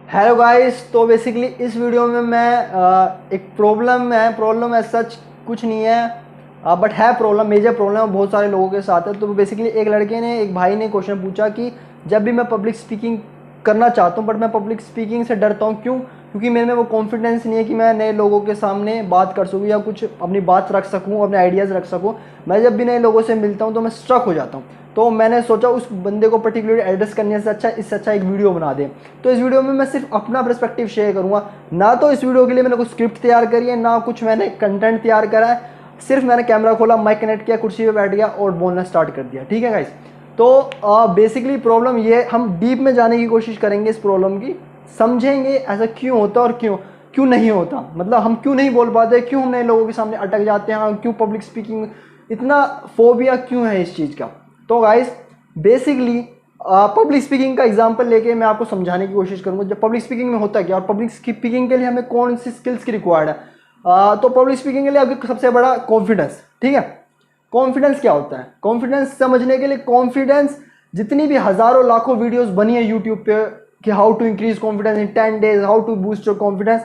Hello guys. तो basically इस video में मैं एक प्रॉब्लम है सच कुछ नहीं है, बट है प्रॉब्लम, मेजर प्रॉब्लम बहुत सारे लोगों के साथ है। तो बेसिकली एक भाई ने क्वेश्चन पूछा कि जब भी मैं पब्लिक स्पीकिंग करना चाहता हूँ बट मैं पब्लिक स्पीकिंग से डरता हूँ, क्यों? क्योंकि मेरे में वो कॉन्फिडेंस नहीं है कि मैं नए लोगों के सामने बात कर सकूँ या कुछ अपनी बात रख सकूँ, अपने आइडियाज़ रख सकूँ। मैं जब भी नए लोगों से मिलता हूँ तो मैं स्ट्रक हो जाता हूँ। तो मैंने सोचा उस बंदे को पर्टिकुलरली एड्रेस करने से अच्छा इससे अच्छा एक वीडियो बना दे। तो इस वीडियो में मैं सिर्फ अपना पर्सपेक्टिव शेयर करूंगा। ना तो इस वीडियो के लिए मैंने कुछ स्क्रिप्ट तैयार करी है, ना कुछ मैंने कंटेंट तैयार करा है। सिर्फ मैंने कैमरा खोला, माइक कनेक्ट किया, कुर्सी पे बैठ गया और बोलना स्टार्ट कर दिया। ठीक है गाइस। तो बेसिकली प्रॉब्लम ये, हम डीप में जाने की कोशिश करेंगे इस प्रॉब्लम की, समझेंगे ऐसा क्यों होता है और क्यों क्यों नहीं होता, मतलब हम क्यों नहीं बोल पाते, क्यों हम नए लोगों के सामने अटक जाते हैं, क्यों पब्लिक स्पीकिंग इतना फोबिया क्यों है इस चीज़ का। तो गाइस बेसिकली पब्लिक स्पीकिंग का एग्जांपल लेके मैं आपको समझाने की कोशिश करूंगा जब पब्लिक स्पीकिंग में होता है क्या और पब्लिक स्पीकिंग के लिए हमें कौन सी स्किल्स की रिक्वायर्ड है। तो पब्लिक स्पीकिंग के लिए आपके सबसे बड़ा कॉन्फिडेंस। ठीक है, कॉन्फिडेंस क्या होता है? कॉन्फिडेंस समझने के लिए, कॉन्फिडेंस जितनी भी हजारों लाखों वीडियोस बनी है यूट्यूब पे कि how to increase confidence in 10 days, how to boost your confidence,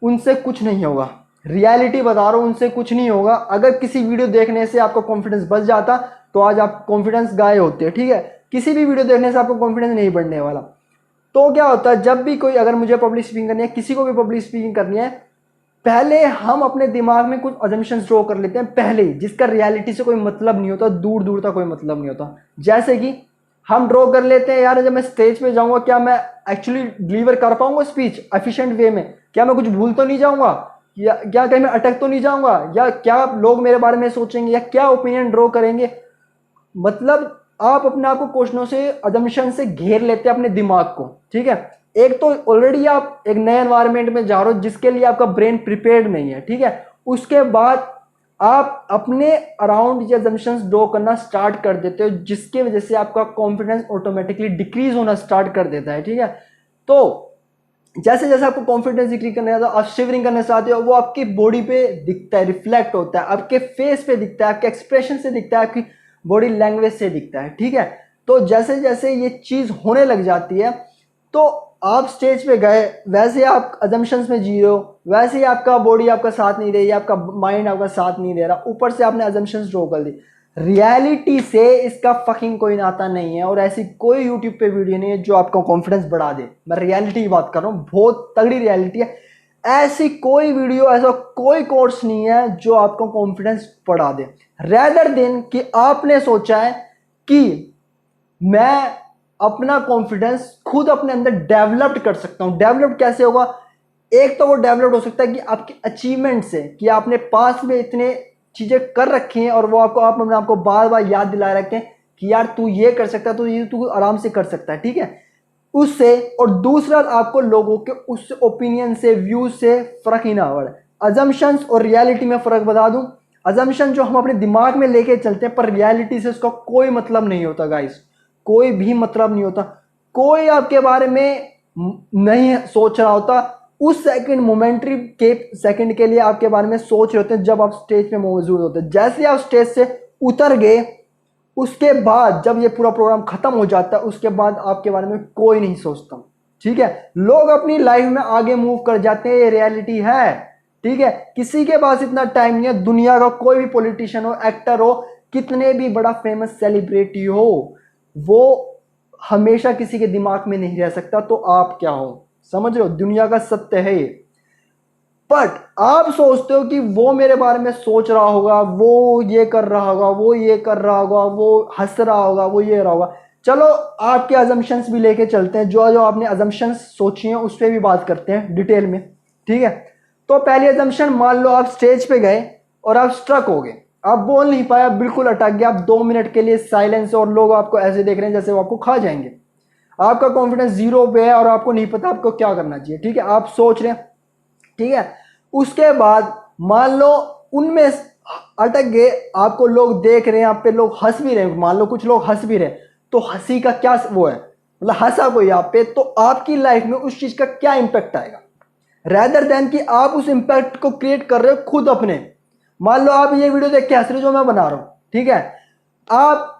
उनसे कुछ नहीं होगा। रियलिटी बता रहा हूं, उनसे कुछ नहीं होगा। अगर किसी वीडियो देखने से आपका कॉन्फिडेंस बढ़ जाता तो आज आप कॉन्फिडेंस गाए होते। ठीक है, किसी भी वीडियो देखने से आपको कॉन्फिडेंस नहीं बढ़ने वाला। तो क्या होता है, जब भी कोई, अगर मुझे पब्लिक स्पीकिंग करनी है, किसी को भी पब्लिक स्पीकिंग करनी है, पहले हम अपने दिमाग में कुछ अजम्पशंस ड्रॉ कर लेते हैं पहले ही, जिसका रियलिटी से कोई मतलब नहीं होता, दूर दूर तक कोई मतलब नहीं होता। जैसे कि हम ड्रॉ कर लेते हैं, यार जब मैं स्टेज पे जाऊंगा क्या मैं एक्चुअली डिलीवर कर पाऊंगा स्पीच एफिशिएंट वे में, क्या मैं कुछ भूल तो नहीं जाऊंगा, या क्या कहीं मैं अटक तो नहीं जाऊंगा, या क्या लोग मेरे बारे में सोचेंगे, या क्या ओपिनियन ड्रॉ करेंगे। मतलब आप अपने आप को क्वेश्चनों से, अजम्पशन से घेर लेते हैं अपने दिमाग को। ठीक है, एक तो ऑलरेडी आप एक नए एनवायरनमेंट में जा रहे हो जिसके लिए आपका ब्रेन प्रिपेयर्ड नहीं है। ठीक है, उसके बाद आप अपने अराउंड ये अजम्पशंस ड्रॉ करना स्टार्ट कर देते हो, जिसके वजह से आपका कॉन्फिडेंस ऑटोमेटिकली डिक्रीज होना स्टार्ट कर देता है। ठीक है, तो जैसे जैसे आपको कॉन्फिडेंस डिक्रीज करने जाता है, आप शिवरिंग करने चाहते हो, वो आपकी बॉडी पे दिखता है, रिफ्लेक्ट होता है, आपके फेस पे दिखता है, आपके एक्सप्रेशन से दिखता है, आपकी बॉडी लैंग्वेज से दिखता है। ठीक है, तो जैसे जैसे ये चीज होने लग जाती है, तो आप स्टेज पे गए, वैसे आप अजम्पशंस में जी रहे हो, वैसे ही आपका बॉडी आपका साथ नहीं दे रही, आपका माइंड आपका साथ नहीं दे रहा, ऊपर से आपने अजम्पशंस ड्रॉ कर दी। रियलिटी से इसका फकिंग कोई नाता नहीं है, और ऐसी कोई यूट्यूब पे वीडियो नहीं है जो आपका कॉन्फिडेंस बढ़ा दे। मैं रियलिटी की बात कर रहा हूँ, बहुत तगड़ी रियलिटी है। ऐसी कोई वीडियो, ऐसा कोई कोर्स नहीं है जो आपको कॉन्फिडेंस बढ़ा दे। रेदर देन कि आपने सोचा है कि मैं अपना कॉन्फिडेंस खुद अपने अंदर डेवलप्ड कर सकता हूं। डेवलप्ड कैसे होगा? एक तो वो डेवलप्ड हो सकता है कि आपके अचीवमेंट से, कि आपने पास में इतने चीजें कर रखी हैं और वो आप अपने आपको बार बार याद दिलाए रखें कि यार तू ये कर सकता है, तो ये तू आराम से कर सकता है। ठीक है, उससे। और दूसरा, आपको लोगों के उस ओपिनियन से, व्यू से फर्क ही ना पड़े। अजम्पशंस और रियलिटी में फर्क बता दूं, अजम्पशन जो हम अपने दिमाग में लेके चलते हैं, पर रियलिटी से उसका कोई मतलब नहीं होता गाइस, कोई भी मतलब नहीं होता। कोई आपके बारे में नहीं सोच रहा होता, उस सेकंड, मोमेंट्री के सेकंड के लिए आपके बारे में सोच रहे होते हैं जब आप स्टेज पे मौजूद होते हैं। जैसे आप स्टेज से उतर गए, उसके बाद जब ये पूरा प्रोग्राम खत्म हो जाता है, उसके बाद आपके बारे में कोई नहीं सोचता। ठीक है, लोग अपनी लाइफ में आगे मूव कर जाते हैं, ये रियलिटी है। ठीक है, किसी के पास इतना टाइम नहीं है, दुनिया का कोई भी पॉलिटिशियन हो, एक्टर हो, कितने भी बड़ा फेमस सेलिब्रिटी हो, वो हमेशा किसी के दिमाग में नहीं रह सकता। तो आप क्या हो, समझ रहे हो? दुनिया का सत्य है ये। बट आप सोचते हो कि वो मेरे बारे में सोच रहा होगा, वो ये कर रहा होगा, वो ये कर रहा होगा, वो हंस रहा होगा, वो ये रहा होगा। चलो आपके अजम्पशंस भी लेके चलते हैं, जो जो आपने अजम्पशंस सोची हैं उस पर भी बात करते हैं डिटेल में। ठीक है, तो पहली अजम्पशन, मान लो आप स्टेज पे गए और आप स्ट्रक हो गए, आप बोल नहीं पाया, बिल्कुल अटक गया, आप 2 मिनट के लिए साइलेंस, और लोग आपको ऐसे देख रहे हैं जैसे वो आपको खा जाएंगे। आपका कॉन्फिडेंस जीरो पे है और आपको नहीं पता आपको क्या करना चाहिए। ठीक है, आप सोच रहे हैं। ठीक है, उसके बाद मान लो उनमें अटक गए, आपको लोग देख रहे हैं, आप पे लोग हंस भी रहे हैं, मान लो कुछ लोग हंस भी रहे हैं, तो हंसी का क्या वो है, मतलब हंसा कोई आप पे, तो आपकी लाइफ में उस चीज का क्या इंपैक्ट आएगा, रेदर देन कि आप उस इंपैक्ट को क्रिएट कर रहे हो खुद अपने। मान लो आप ये वीडियो देख के हंस रहे हो जो मैं बना रहा हूं। ठीक है, आप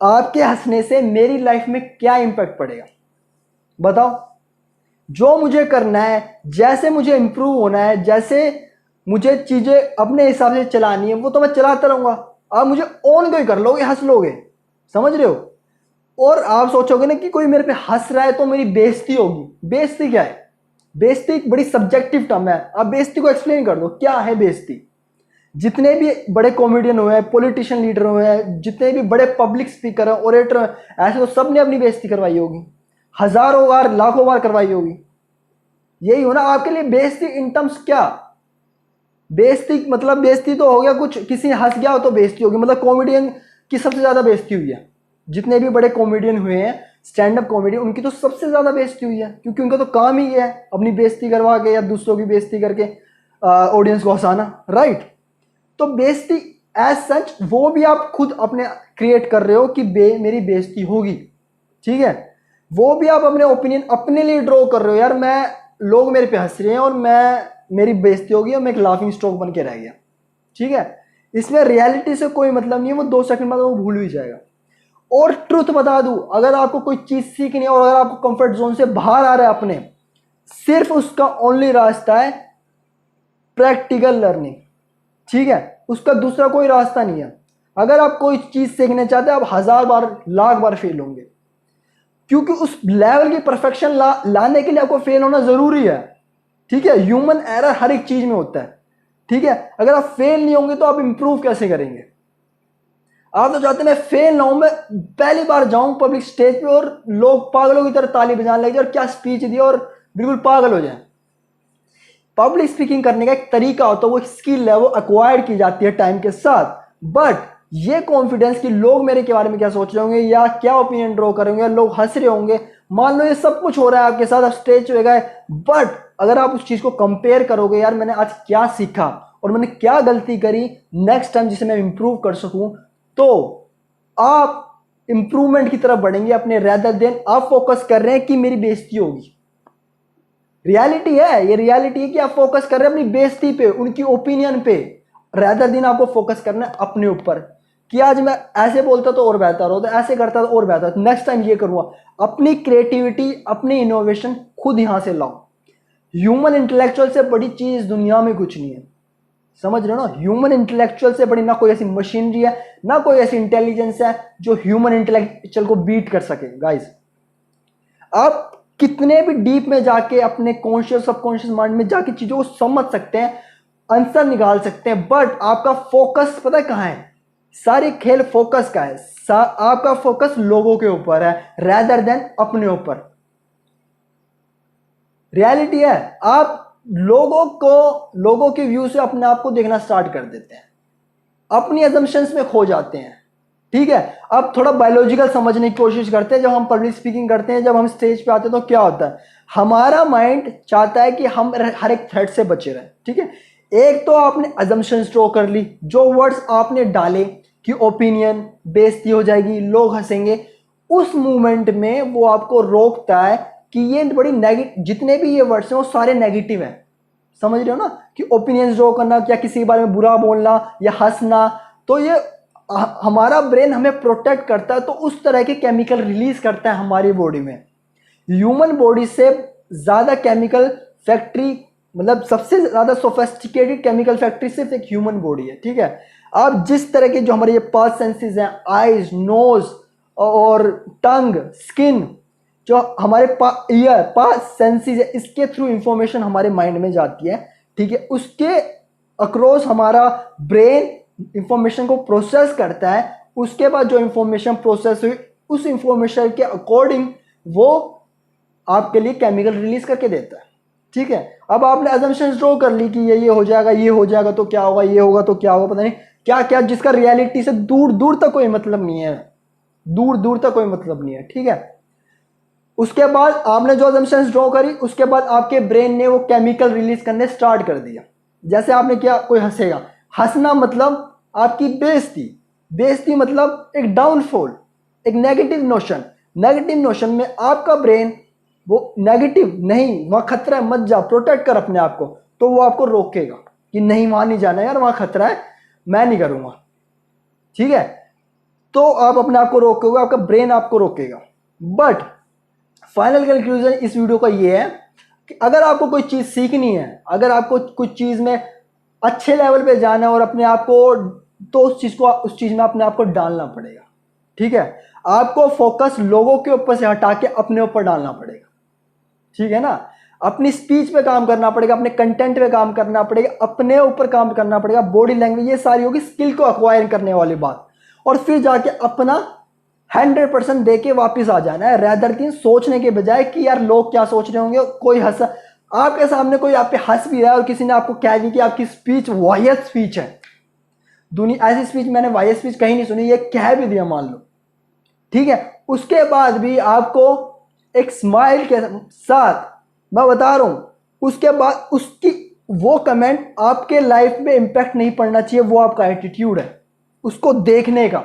आपके हंसने से मेरी लाइफ में क्या इंपैक्ट पड़ेगा बताओ? जो मुझे करना है, जैसे मुझे इम्प्रूव होना है, जैसे मुझे चीज़ें अपने हिसाब से चलानी है, वो तो मैं चलाता रहूँगा। आप मुझे ऑन कोई कर लोगे, हंस लोगे, समझ रहे हो? और आप सोचोगे ना कि कोई मेरे पे हंस रहा है तो मेरी बेइज्जती होगी। बेइज्जती क्या है? बेइज्जती एक बड़ी सब्जेक्टिव टर्म है। आप बेइज्जती को एक्सप्लेन कर दो, क्या है बेइज्जती? जितने भी बड़े कॉमेडियन हुए हैं, पॉलिटिशियन लीडर हुए हैं, जितने भी बड़े पब्लिक स्पीकर हैं, ओरेटर हैं, ऐसे तो सब ने अपनी बेइज्जती करवाई होगी, हजारों बार, लाखों बार करवाई होगी। यही हो ना आपके लिए बेइज्जती इन टर्म्स क्या? बेइज्जती मतलब बेइज्जती तो हो गया कुछ, किसी हंस गया हो तो बेइज्जती होगी। मतलब कॉमेडियन की सबसे ज्यादा बेइज्जती हुई है, जितने भी बड़े कॉमेडियन हुए हैं, स्टैंड अप कॉमेडी, उनकी तो सबसे ज्यादा बेइज्जती हुई है, क्योंकि उनका तो काम ही है अपनी बेइज्जती करवा के या दूसरों की बेइज्जती करके ऑडियंस को हंसाना, राइट? तो बेइज्जती एज सच वो भी आप खुद अपने क्रिएट कर रहे हो कि मेरी बेइज्जती होगी, ठीक है? वो भी आप अपने ओपिनियन अपने लिए ड्रॉ कर रहे हो, यार मैं, लोग मेरे पे हंस रहे हैं और मैं, मेरी बेइज्जती होगी और मैं एक लाफिंग स्टॉक बन के रह गया, ठीक है? इसमें रियलिटी से कोई मतलब नहीं है, वो 2 सेकंड बाद वो भूल भी जाएगा। और ट्रुथ बता दूं, अगर आपको कोई चीज सीखनी है और अगर आपको कंफर्ट जोन से बाहर आ रहा है अपने, सिर्फ उसका ओनली रास्ता है प्रैक्टिकल लर्निंग, ठीक है? उसका दूसरा कोई रास्ता नहीं है। अगर आप कोई चीज सीखना चाहते हैं, आप 1000 बार, लाख बार फेल होंगे, क्योंकि उस लेवल की परफेक्शन लाने के लिए आपको फेल होना जरूरी है, ठीक है? ह्यूमन एरर हर एक चीज में होता है, ठीक है? अगर आप फेल नहीं होंगे तो आप इंप्रूव कैसे करेंगे? आप तो चाहते हैं मैं फेल ना हूं, मैं पहली बार जाऊं पब्लिक स्टेज पे और लोग पागलों की तरह ताली बजाने लगे और क्या स्पीच दी और बिल्कुल पागल हो जाए। पब्लिक स्पीकिंग करने का एक तरीका होता है, वो स्किल है, वो अक्वायर्ड की जाती है टाइम के साथ। बट ये कॉन्फिडेंस कि लोग मेरे के बारे में क्या सोच रहे होंगे या क्या ओपिनियन ड्रॉ करेंगे या लोग हंस रहे होंगे, मान लो ये सब कुछ हो रहा है आपके साथ, आप स्टेज पे गए, बट अगर आप उस चीज को कंपेयर करोगे, यार मैंने आज क्या सीखा और मैंने क्या गलती करी नेक्स्ट टाइम जिसे मैं इंप्रूव कर सकूं, तो आप इंप्रूवमेंट की तरफ बढ़ेंगे अपने, रेदर देन आप फोकस कर रहे हैं कि मेरी बेइज्जती होगी। रियलिटी है, ये रियलिटी है कि आप फोकस कर रहे हैं अपनी बेइज्जती पे, उनकी ओपिनियन पे, रेदर दिन आपको फोकस करना है अपने ऊपर कि आज मैं ऐसे बोलता तो और बेहतर होता, ऐसे करता तो और बेहतर, नेक्स्ट टाइम ये करूंगा। अपनी क्रिएटिविटी, अपनी इनोवेशन खुद यहां से लाओ। ह्यूमन इंटेलेक्चुअल से बड़ी चीज दुनिया में कुछ नहीं है, समझ रहे हो ना? ह्यूमन इंटेलेक्चुअल से बड़ी ना कोई ऐसी मशीनरी है, ना कोई ऐसी इंटेलिजेंस है जो ह्यूमन इंटेलेक्चुअल को बीट कर सके। गाइस, आप कितने भी डीप में जाके अपने कॉन्शियस सबकॉन्शियस माइंड में जाके चीजों को समझ सकते हैं, आंसर निकाल सकते हैं, बट आपका फोकस पता है कहां है? सारी खेल फोकस का है। आपका फोकस लोगों के ऊपर है रेदर देन अपने ऊपर। रियलिटी है, आप लोगों के व्यू से अपने आप को देखना स्टार्ट कर देते हैं, अपनी अजम्पशंस में खो जाते हैं, ठीक है? अब थोड़ा बायोलॉजिकल समझने की कोशिश करते हैं। जब हम पब्लिक स्पीकिंग करते हैं, जब हम स्टेज पे आते हैं, तो क्या होता है? हमारा माइंड चाहता है कि हम हर एक थ्रेट से बचे रहें, ठीक है? एक तो आपने अजम्पशंस ड्रॉ कर ली, जो वर्ड्स आपने डाले कि ओपिनियन, बेइज्जती हो जाएगी, लोग हंसेंगे, उस मूवमेंट में वो आपको रोकता है कि ये बड़ी नेगेटिव, जितने भी ये वर्ड्स हैं वो सारे नेगेटिव हैं, समझ रहे हो ना? कि ओपिनियंस ड्रॉ करना, क्या किसी के बारे में बुरा बोलना या हंसना, तो ये हमारा ब्रेन हमें प्रोटेक्ट करता है, तो उस तरह के केमिकल रिलीज करता है हमारी बॉडी में। ह्यूमन बॉडी से ज्यादा केमिकल फैक्ट्री, मतलब सबसे ज्यादा सोफेस्टिकेटेड केमिकल फैक्ट्री सिर्फ एक ह्यूमन बॉडी है, ठीक है? आप जिस तरह के जो हमारे ये 5 सेंसेस हैं, आईज, नोज और टंग, स्किन, जो हमारे ईयर, 5 सेंसेस है, इसके थ्रू इंफॉर्मेशन हमारे माइंड में जाती है, ठीक है? उसके अक्रॉस हमारा ब्रेन इंफॉर्मेशन को प्रोसेस करता है। उसके बाद जो इंफॉर्मेशन प्रोसेस हुई, उस इंफॉर्मेशन के अकॉर्डिंग वो आपके लिए केमिकल रिलीज करके देता है, ठीक है? अब आपने अजम्पशंस ड्रॉ कर ली कि ये हो जाएगा, ये हो जाएगा तो क्या होगा, ये होगा तो क्या होगा, पता नहीं क्या क्या, जिसका रियलिटी से दूर दूर तक कोई मतलब नहीं है, दूर दूर तक कोई मतलब नहीं है, ठीक है? उसके बाद आपने जो अजम्पशंस ड्रॉ करी, उसके बाद आपके ब्रेन ने वो केमिकल रिलीज करने स्टार्ट कर दिया। जैसे आपने क्या, कोई हंसेगा, हंसना मतलब आपकी बेइज्जती, बेइज्जती मतलब एक डाउनफॉल, एक नेगेटिव नोशन। नेगेटिव नोशन में आपका ब्रेन वो नेगेटिव नहीं, वहां खतरा है, मत जा, प्रोटेक्ट कर अपने आप को, तो वो आपको रोकेगा कि नहीं वहां नहीं जाना यार, वहां खतरा है, मैं नहीं करूंगा, ठीक है? तो आप अपने आप को रोकोगे, आपका ब्रेन आपको रोकेगा। बट फाइनल कंक्लूजन इस वीडियो का ये है कि अगर आपको कोई चीज़ सीखनी है, अगर आपको कुछ चीज़ में अच्छे लेवल पे जाना है और अपने आप को, तो उस चीज़ में अपने आप को डालना पड़ेगा। ठीक है, आपको फोकस लोगों के ऊपर से हटा के अपने ऊपर डालना पड़ेगा। ठीक है ना, अपनी स्पीच पे काम करना पड़ेगा, अपने कंटेंट पे काम करना पड़ेगा, अपने ऊपर काम करना पड़ेगा, बॉडी लैंग्वेज, ये सारी होगी स्किल को अक्वायर करने वाली बात। और फिर जाके अपना 100% दे के वापिस आ जाना है, रेदर देन सोचने के बजाय कि यार लोग क्या सोच रहे होंगे। कोई हंस, आपके सामने कोई आप पे हंस भी रहा है और किसी ने आपको कह दी कि आपकी स्पीच वाहियत स्पीच है, दुनिया ऐसी स्पीच मैंने वाहियत स्पीच कहीं नहीं सुनी, ये कह भी दिया मान लो, ठीक है, उसके बाद भी आपको एक स्माइल के साथ, मैं बता रहा हूं, उसके बाद उसकी वो कमेंट आपके लाइफ में इंपैक्ट नहीं पड़ना चाहिए, वो आपका एटीट्यूड है उसको देखने का।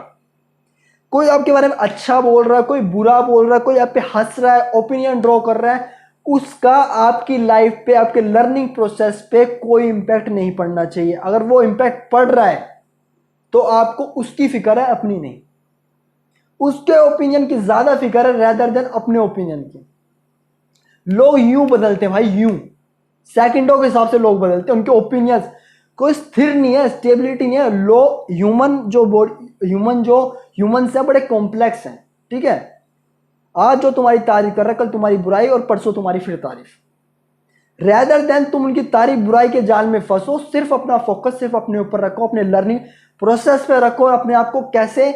कोई आपके बारे में अच्छा बोल रहा है, कोई बुरा बोल रहा है, कोई आप पे हंस रहा है, ओपिनियन ड्रॉ कर रहा है, उसका आपकी लाइफ पे, आपके लर्निंग प्रोसेस पे कोई इंपैक्ट नहीं पड़ना चाहिए। अगर वो इंपैक्ट पड़ रहा है तो आपको उसकी फिक्र है, अपनी नहीं। उसके ओपिनियन की ज्यादा फिक्र है रेदर देन अपने ओपिनियन की। लोग यूं बदलते हैं भाई, यूं सेकंडों के हिसाब से लोग बदलते हैं, उनके ओपिनियंस कोई स्थिर नहीं है, स्टेबिलिटी नहीं है। लो ह्यूमन से बड़े कॉम्प्लेक्स हैं। ठीक है, आज जो तुम्हारी तारीफ कर रहा है, कल तुम्हारी बुराई, और परसों तुम्हारी फिर तारीफ। रेदर देन तुम उनकी तारीफ बुराई के जाल में फंसो, सिर्फ अपना फोकस सिर्फ अपने ऊपर रखो, अपने लर्निंग प्रोसेस पे रखो, अपने आप को कैसे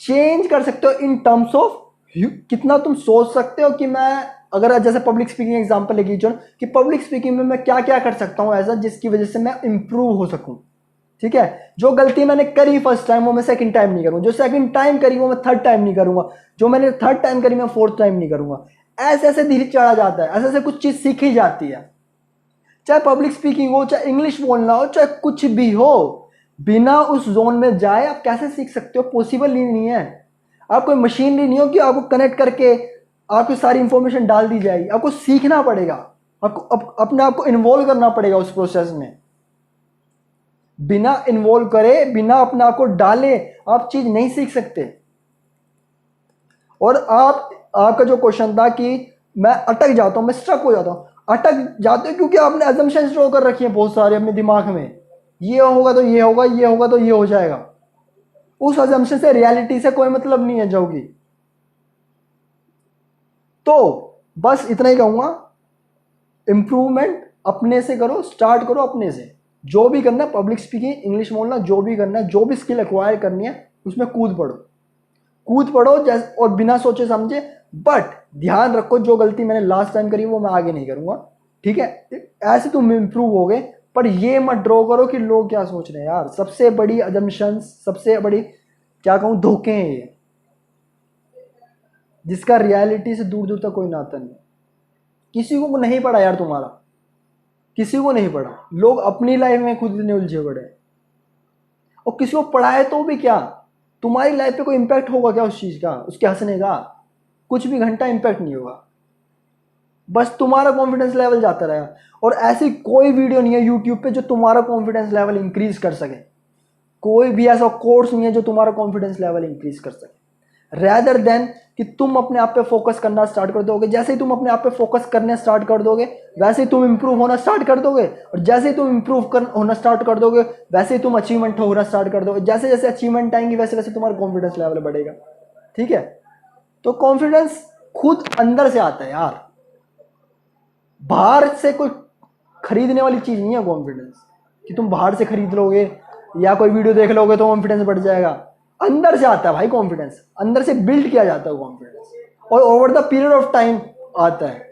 चेंज कर सकते हो इन टर्म्स ऑफ कितना तुम सोच सकते हो कि मैं, अगर जैसे पब्लिक स्पीकिंग एग्जांपल लेगी जो, कि पब्लिक स्पीकिंग में मैं क्या क्या कर सकता हूं ऐसा जिसकी वजह से मैं इंप्रूव हो सकूं। ठीक है, जो गलती मैंने करी फर्स्ट टाइम वो मैं सेकंड टाइम नहीं करूंगा, जो सेकंड टाइम करी वो मैं थर्ड टाइम नहीं करूंगा, जो मैंने थर्ड टाइम करी मैं फोर्थ टाइम नहीं करूंगा। ऐसे ऐसे धीरे चढ़ा जाता है, ऐसे ऐसे कुछ चीज सीखी जाती है। चाहे पब्लिक स्पीकिंग हो, चाहे इंग्लिश बोलना हो, चाहे कुछ भी हो, बिना उस जोन में जाए आप कैसे सीख सकते हो? पॉसिबल ही नहीं है। आप कोई मशीनरी नहीं हो कि आपको कनेक्ट करके आपकी सारी इंफॉर्मेशन डाल दी जाएगी। आपको सीखना पड़ेगा, आपको अपने आप को इन्वॉल्व करना पड़ेगा उस प्रोसेस में। बिना इन्वॉल्व करे, बिना अपने आप को डाले, आप चीज नहीं सीख सकते। और आपका जो क्वेश्चन था कि मैं अटक जाता हूं, मैं स्ट्रक हो जाता हूं, अटक जाते हो क्योंकि आपने अजम्पशंस ड्रॉ कर रखी है बहुत सारे अपने दिमाग में, ये होगा तो ये होगा, ये होगा तो ये हो जाएगा। उस अजम्पशन से, रियलिटी से कोई मतलब नहीं है जाओगी। तो बस इतना ही कहूंगा, इंप्रूवमेंट अपने से करो, स्टार्ट करो अपने से। जो भी करना है, पब्लिक स्पीकिंग, इंग्लिश बोलना, जो भी करना है, जो भी स्किल एक्वायर करनी है, उसमें कूद पड़ो जैसे, और बिना सोचे समझे। बट ध्यान रखो, जो गलती मैंने लास्ट टाइम करी वो मैं आगे नहीं करूंगा। ठीक है, ऐसे तुम इंप्रूव हो गए। पर ये मत ड्रॉ करो कि लोग क्या सोच रहे हैं। यार सबसे बड़ी अजम्पशंस, सबसे बड़ी क्या कहूं, धोखे हैं ये, जिसका रियलिटी से दूर दूर तक कोई नाता नहीं। किसी को नहीं पड़ा यार, तुम्हारा किसी को नहीं पड़ा। लोग अपनी लाइफ में खुद ने उलझे पड़े, और किसी को पढ़ाए तो भी क्या, तुम्हारी लाइफ पे कोई इंपैक्ट होगा क्या उस चीज का, उसके हंसने का? कुछ भी घंटा इंपैक्ट नहीं होगा। बस तुम्हारा कॉन्फिडेंस लेवल जाता रहेगा। और ऐसी कोई वीडियो नहीं है यूट्यूब पे जो तुम्हारा कॉन्फिडेंस लेवल इंक्रीज कर सके। कोई भी ऐसा कोर्स नहीं है जो तुम्हारा कॉन्फिडेंस लेवल इंक्रीज कर सके। रेदर देन कि तुम अपने आप पे फोकस करना स्टार्ट कर दोगे, जैसे ही तुम अपने आप पे फोकस करने स्टार्ट कर दोगे वैसे ही तुम इंप्रूव होना स्टार्ट कर दोगे। और जैसे ही तुम इंप्रूव होना स्टार्ट कर दोगे वैसे ही तुम अचीवमेंट होना स्टार्ट कर दोगे। जैसे जैसे अचीवमेंट आएंगी वैसे वैसे तुम्हारा कॉन्फिडेंस लेवल बढ़ेगा। ठीक है, तो कॉन्फिडेंस खुद अंदर से आता है यार, बाहर से कोई खरीदने वाली चीज नहीं है कॉन्फिडेंस, कि तुम बाहर से खरीद लोगे या कोई वीडियो देख लोगे तो कॉन्फिडेंस बढ़ जाएगा। अंदर से आता है भाई कॉन्फिडेंस, अंदर से बिल्ड किया जाता है कॉन्फिडेंस, और over the period of time आता है।